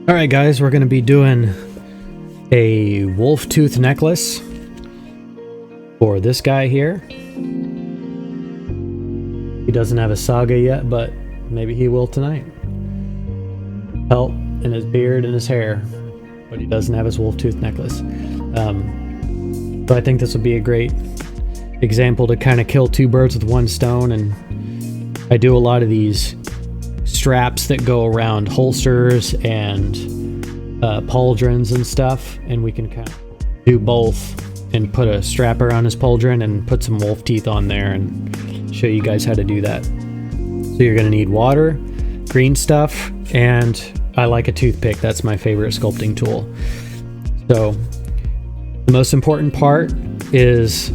All right, guys, we're going to be doing a wolf tooth necklace for this guy here. He doesn't have a saga yet, but maybe he will tonight. Pelt in his beard and his hair, but he doesn't have his wolf tooth necklace. So I think this will be a great example to kind of kill two birds with one stone. And I do a lot of these straps that go around holsters and pauldrons and stuff, and we can kind of do both and put a strap around his pauldron and put some wolf teeth on there and show you guys how to do that. So you're going to need water, green stuff, and I like a toothpick. That's my favorite sculpting tool. So the most important part is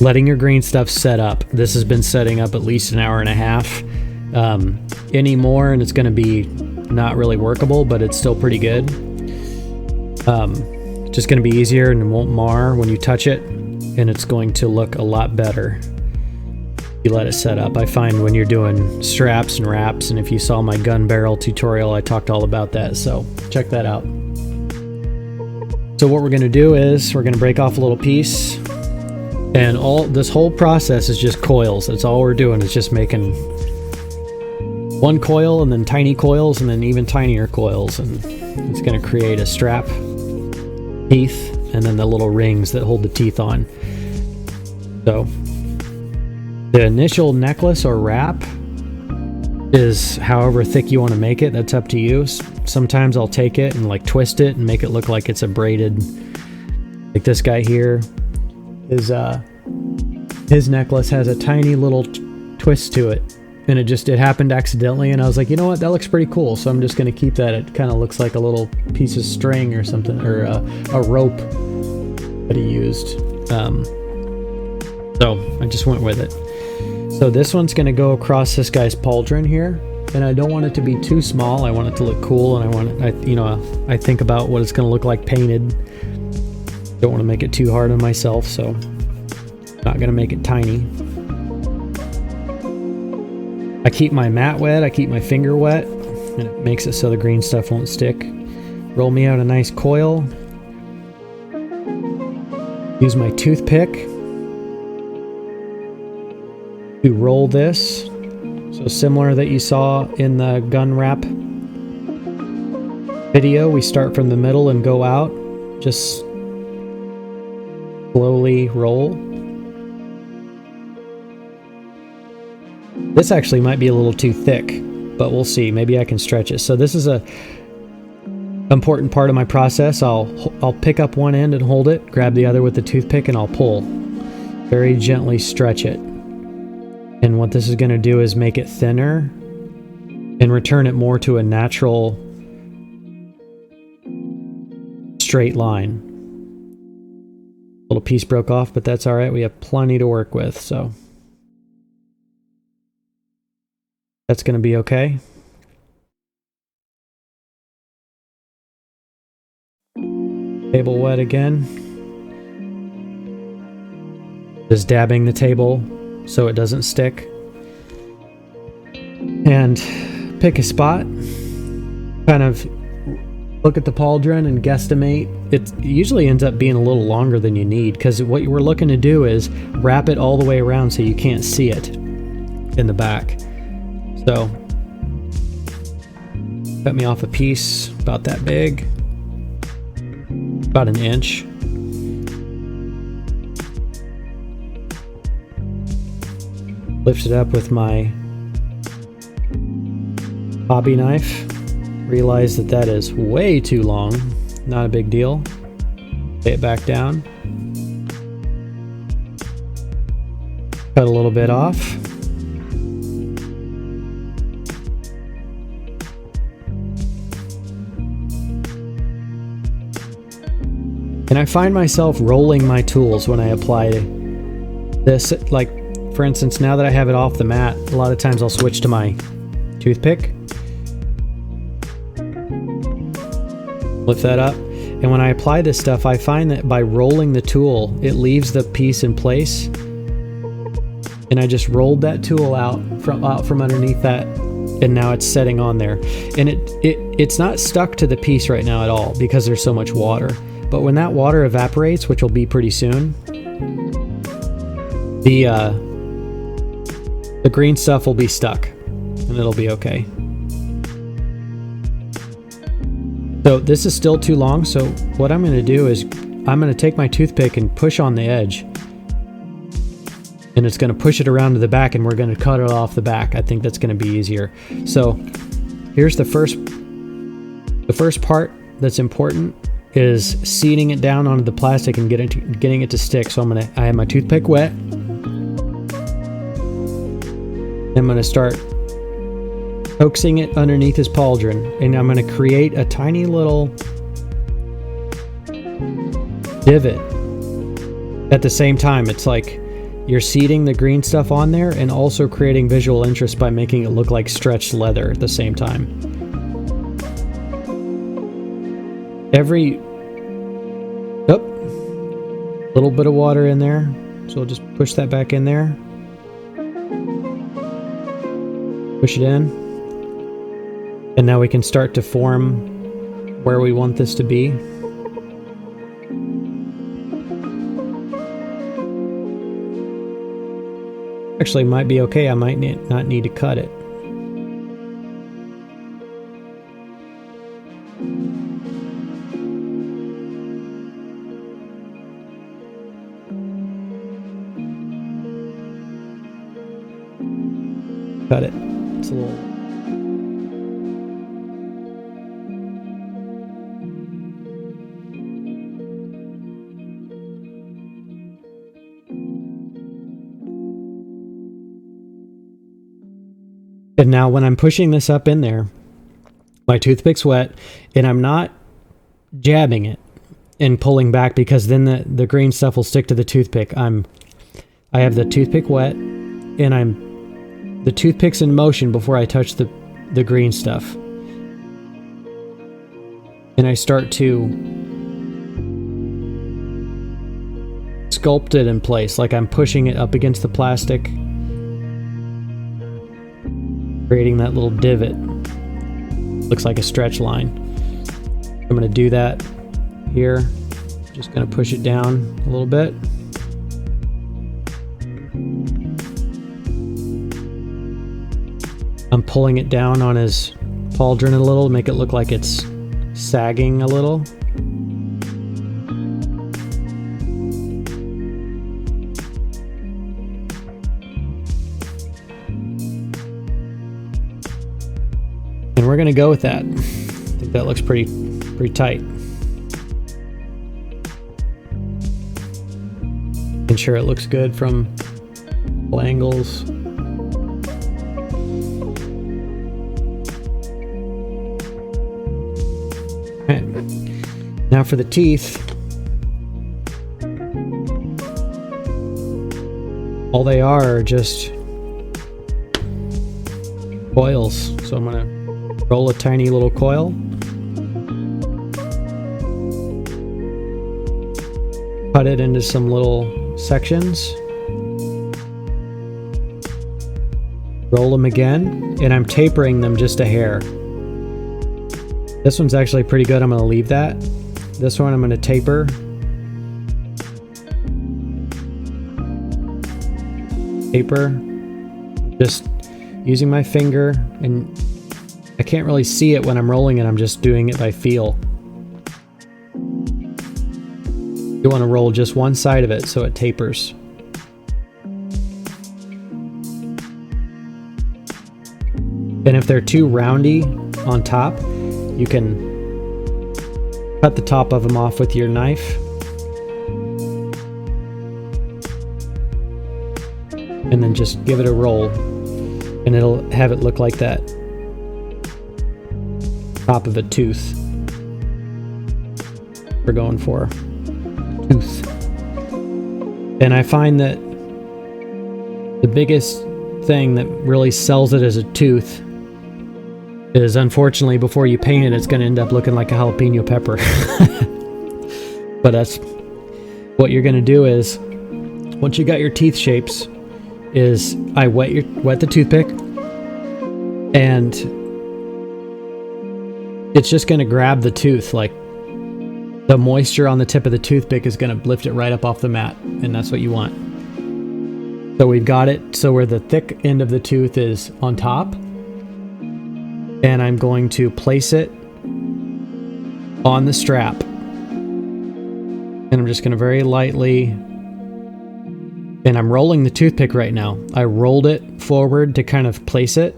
letting your green stuff set up. This has been setting up at least an hour and a half. Any more and it's going to be not really workable, but it's still pretty good. Just going to be easier and it won't mar when you touch it, and it's going to look a lot better if you let it set up. I find when you're doing straps and wraps, and if you saw my gun barrel tutorial, I talked all about that, so check that out. So what we're going to do is we're going to break off a little piece, and this whole process is just coils. That's all we're doing, is just making one coil and then tiny coils and then even tinier coils, and it's going to create a strap, teeth, and then the little rings that hold the teeth on. So the initial necklace or wrap is however thick you want to make it. That's up to you. Sometimes I'll take it and like twist it and make it look like it's a braided, like this guy here. His necklace has a tiny little twist to it, and it happened accidentally, and I was like, you know what, that looks pretty cool, so I'm just going to keep that. It kind of looks like a little piece of string or something, or a rope that he used. So I just went with it. So this one's going to go across this guy's pauldron here, and I don't want it to be too small. I want it to look cool, and I think about what it's going to look like painted. Don't want to make it too hard on myself, so I'm not going to make it tiny. I keep my mat wet, I keep my finger wet, and it makes it so the green stuff won't stick. Roll me out a nice coil. Use my toothpick to roll this. So similar that you saw in the gun wrap video, we start from the middle and go out. Just slowly roll. This actually might be a little too thick, but we'll see. Maybe I can stretch it. So this is a important part of my process. I'll pick up one end and hold it, grab the other with the toothpick, and I'll pull. Very gently stretch it. And what this is going to do is make it thinner and return it more to a natural straight line. Little piece broke off, but that's all right. We have plenty to work with, so that's going to be okay. Table wet again. Just dabbing the table so it doesn't stick. And pick a spot. Kind of look at the pauldron and guesstimate. It usually ends up being a little longer than you need, because what we're looking to do is wrap it all the way around so you can't see it in the back. So cut me off a piece about that big, about an inch. Lift it up with my hobby knife. Realize that is way too long. Not a big deal. Lay it back down. Cut a little bit off. And I find myself rolling my tools when I apply this. Like, for instance, now that I have it off the mat, a lot of times I'll switch to my toothpick. Lift that up. And when I apply this stuff, I find that by rolling the tool, it leaves the piece in place. And I just rolled that tool out from underneath that And now it's setting on there. And it's not stuck to the piece right now at all because there's so much water. But when that water evaporates, which will be pretty soon, the green stuff will be stuck and it'll be okay. So this is still too long, so what I'm going to do is I'm going to take my toothpick and push on the edge. And it's going to push it around to the back, and we're going to cut it off the back. I think that's going to be easier. So here's the first part that's important is seating it down onto the plastic and getting it to stick. So I have my toothpick wet. I'm going to start coaxing it underneath his pauldron, and I'm going to create a tiny little divot. At the same time, it's like you're seating the green stuff on there and also creating visual interest by making it look like stretched leather at the same time. Little bit of water in there, so we'll just push that back in there. Push it in. And now we can start to form where we want this to be. Actually, might be okay. I might not need to cut it. Cut it. It's a little... And now when I'm pushing this up in there, my toothpick's wet, and I'm not jabbing it and pulling back because then the green stuff will stick to the toothpick. I have the toothpick wet, and the toothpick's in motion before I touch the green stuff. And I start to sculpt it in place, like I'm pushing it up against the plastic, creating that little divot. Looks like a stretch line. I'm going to do that here. Just going to push it down a little bit. I'm pulling it down on his pauldron a little to make it look like it's sagging a little. And we're gonna go with that. I think that looks pretty tight. Ensure it looks good from all angles. Okay. Now for the teeth. All they are just coils. So I'm gonna roll a tiny little coil. Cut it into some little sections. Roll them again, and I'm tapering them just a hair. This one's actually pretty good. I'm going to leave that. This one I'm going to taper. Taper. Just using my finger, and I can't really see it when I'm rolling it. I'm just doing it by feel. You want to roll just one side of it so it tapers. And if they're too roundy on top, you can cut the top of them off with your knife. And then just give it a roll, and it'll have it look like that top of a tooth. We're going for tooth. And I find that the biggest thing that really sells it as a tooth is, unfortunately, before you paint it, it's going to end up looking like a jalapeno pepper. But that's what you're going to do is, once you got your teeth shapes, is I wet the toothpick, And it's just going to grab the tooth. Like, the moisture on the tip of the toothpick is going to lift it right up off the mat, and that's what you want. So we've got it so where the thick end of the tooth is on top, and I'm going to place it on the strap, and I'm just going to very lightly, and I'm rolling the toothpick right now. I rolled it forward to kind of place it.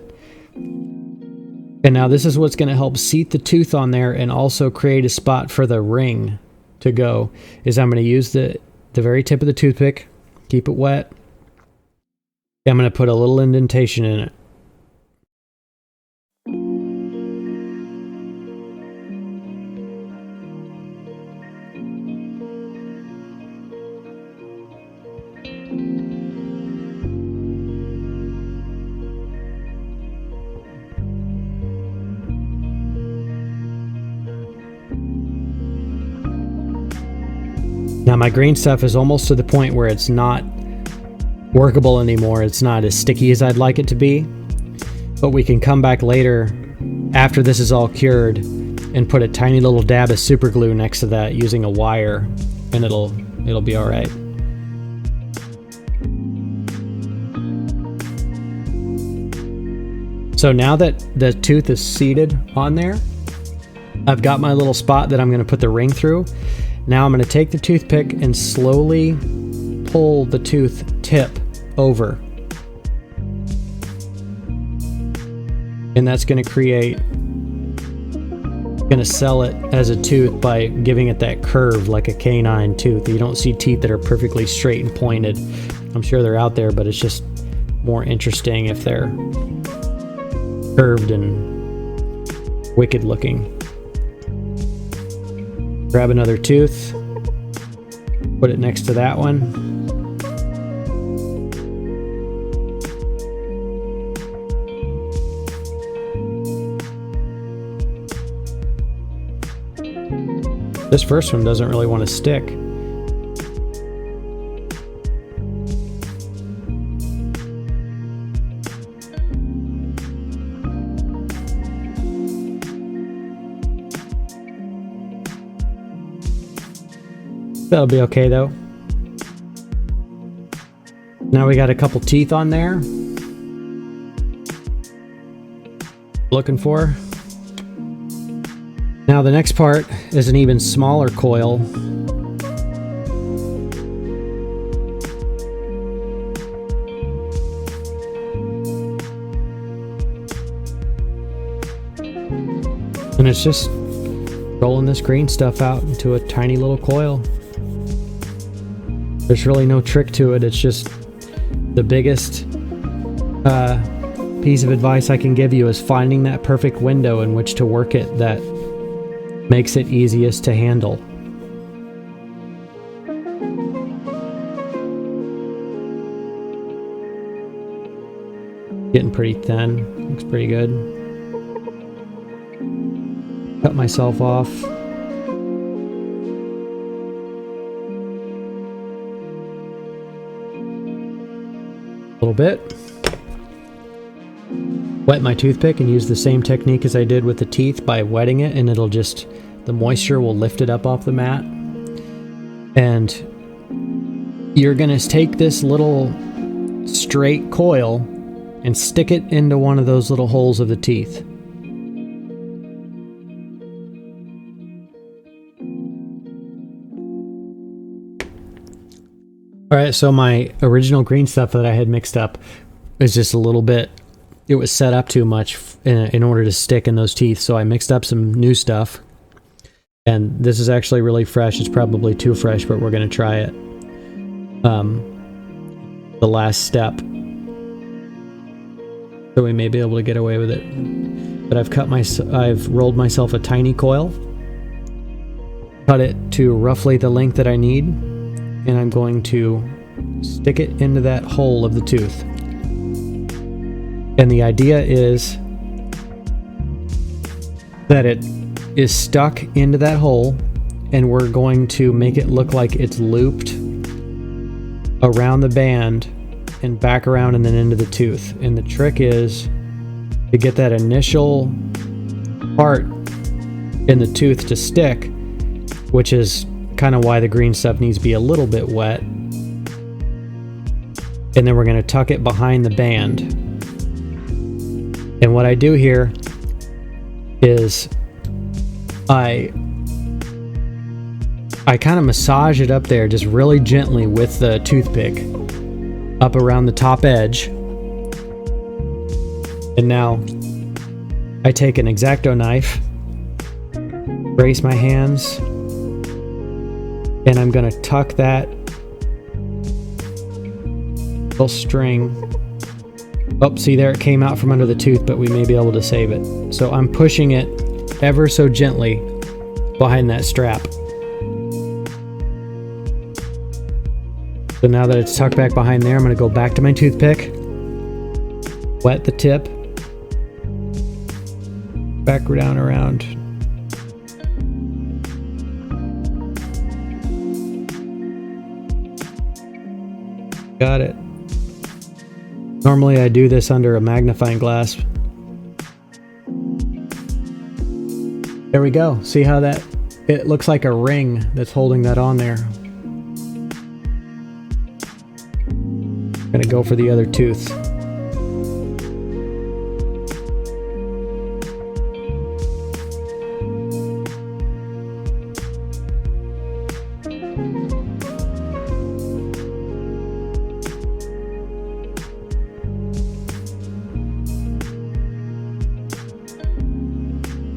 And now this is what's going to help seat the tooth on there and also create a spot for the ring to go, is I'm going to use the very tip of the toothpick, keep it wet. I'm going to put a little indentation in it. Now my green stuff is almost to the point where it's not workable anymore. It's not as sticky as I'd like it to be, but we can come back later after this is all cured and put a tiny little dab of super glue next to that using a wire, and it'll be all right. So now that the tooth is seated on there, I've got my little spot that I'm going to put the ring through. Now I'm going to take the toothpick and slowly pull the tooth tip over. And that's going to create, going to sell it as a tooth by giving it that curve like a canine tooth. You don't see teeth that are perfectly straight and pointed. I'm sure they're out there, but it's just more interesting if they're curved and wicked looking. Grab another tooth, put it next to that one. This first one doesn't really want to stick. That'll be okay though. Now we got a couple teeth on there. Looking for. Now the next part is an even smaller coil. And it's just rolling this green stuff out into a tiny little coil. There's really no trick to it. It's just the biggest piece of advice I can give you is finding that perfect window in which to work it that makes it easiest to handle. Getting pretty thin. Looks pretty good. Cut myself off. A little bit. Wet my toothpick and use the same technique as I did with the teeth by wetting it, and it'll just, the moisture will lift it up off the mat. And you're gonna take this little straight coil and stick it into one of those little holes of the teeth. Alright, so my original green stuff that I had mixed up is just a little bit, it was set up too much in order to stick in those teeth, so I mixed up some new stuff. And this is actually really fresh. It's probably too fresh, but we're going to try it. The last step. So we may be able to get away with it. But I've rolled myself a tiny coil. Cut it to roughly the length that I need. And I'm going to stick it into that hole of the tooth. And the idea is that it is stuck into that hole, and we're going to make it look like it's looped around the band and back around and then into the tooth. And the trick is to get that initial part in the tooth to stick, which is kind of why the green stuff needs to be a little bit wet. And then we're going to tuck it behind the band. And what I do here is I kind of massage it up there just really gently with the toothpick up around the top edge. And now I take an X-Acto knife, brace my hands, and I'm going to tuck that little string. Oh, see there, it came out from under the tooth, but we may be able to save it. So I'm pushing it ever so gently behind that strap. So now that it's tucked back behind there, I'm going to go back to my toothpick, wet the tip, back down around. Got it. Normally I do this under a magnifying glass. There we go. See how it looks like a ring that's holding that on there. I'm gonna go for the other tooth.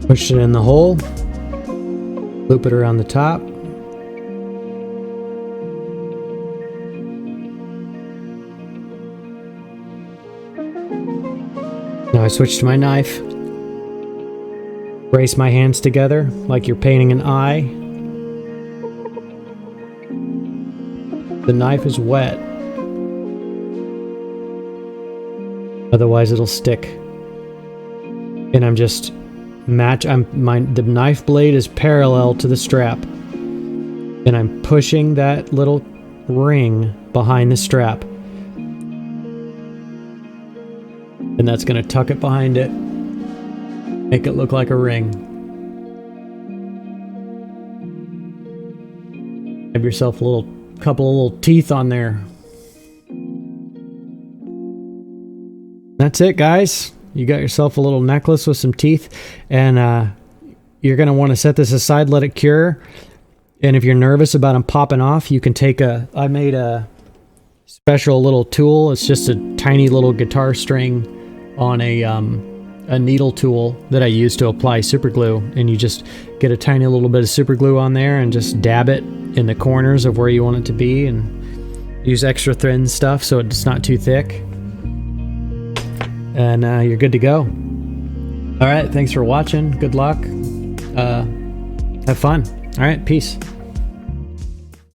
Push it in the hole, loop it around the top. Now I switch to my knife, brace my hands together like you're painting an eye. The knife is wet, otherwise it'll stick. And I'm just the knife blade is parallel to the strap, and I'm pushing that little ring behind the strap, and that's going to tuck it behind it, make it look like a ring. Have yourself a couple of little teeth on there. That's it, guys. You got yourself a little necklace with some teeth, and you're going to want to set this aside, let it cure. And if you're nervous about them popping off, you can take I made a special little tool. It's just a tiny little guitar string on a needle tool that I use to apply super glue. And you just get a tiny little bit of super glue on there and just dab it in the corners of where you want it to be, and use extra thin stuff so it's not too thick. And you're good to go. All right, thanks for watching. Good luck. Have fun. All right, peace.